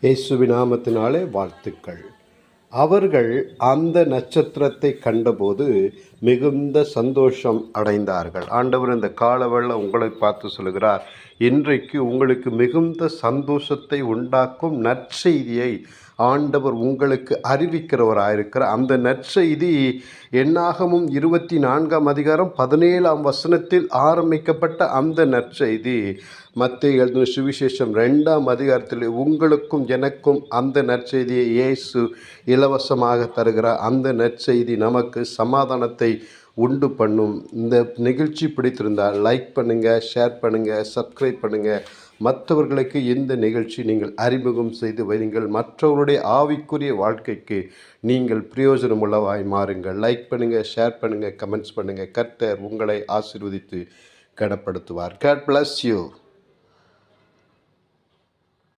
இயேசுவின் நாமத்தினாலே வாழ்த்துக்கள். அவர்கள் அந்த நட்சத்திரத்தை கண்டபோது மிகுந்த சந்தோஷம் அடைந்தார்கள். ஆண்டவர் இந்த காலவேளை உங்களை பார்த்து சொல்கிறார், இன்றைக்கு உங்களுக்கு மிகுந்த சந்தோஷத்தை உண்டாக்கும் நற்செய்தியை ஆண்டவர் உங்களுக்கு அறிவிக்கிறவராயிருக்கிற அந்த நற்செய்தி என்னாகமும் 24ஆம் அதிகாரம் 17ஆம் வசனத்தில் ஆரம்பிக்கப்பட்ட அந்த நற்செய்தி மத்தேயு எழுதின சுவிசேஷம் 2ஆம் அதிகாரத்தில் உங்களுக்கும் எனக்கும் அந்த நற்செய்தியை இயேசு இலவசமாக தருகிறார். அந்த நற்செய்தி நமக்கு சமாதானத்தை உண்டு பண்ணும். இந்த நிகழ்ச்சி பிடித்திருந்தால் லைக் பண்ணுங்கள், ஷேர் பண்ணுங்கள், சப்ஸ்கிரைப் பண்ணுங்கள். மற்றவர்களுக்கு இந்த நிகழ்ச்சி நீங்கள் அறிமுகம் செய்து வையுங்கள். மற்றவருடைய ஆவிக்குரிய வாழ்க்கைக்கு நீங்கள் பிரயோஜனமுள்ளவாய் மாறுங்கள். லைக் பண்ணுங்கள், ஷேர் பண்ணுங்கள், கமெண்ட்ஸ் பண்ணுங்கள். கர்த்தர் உங்களை ஆசீர்வதித்து கனப்படுத்துவார். God bless you.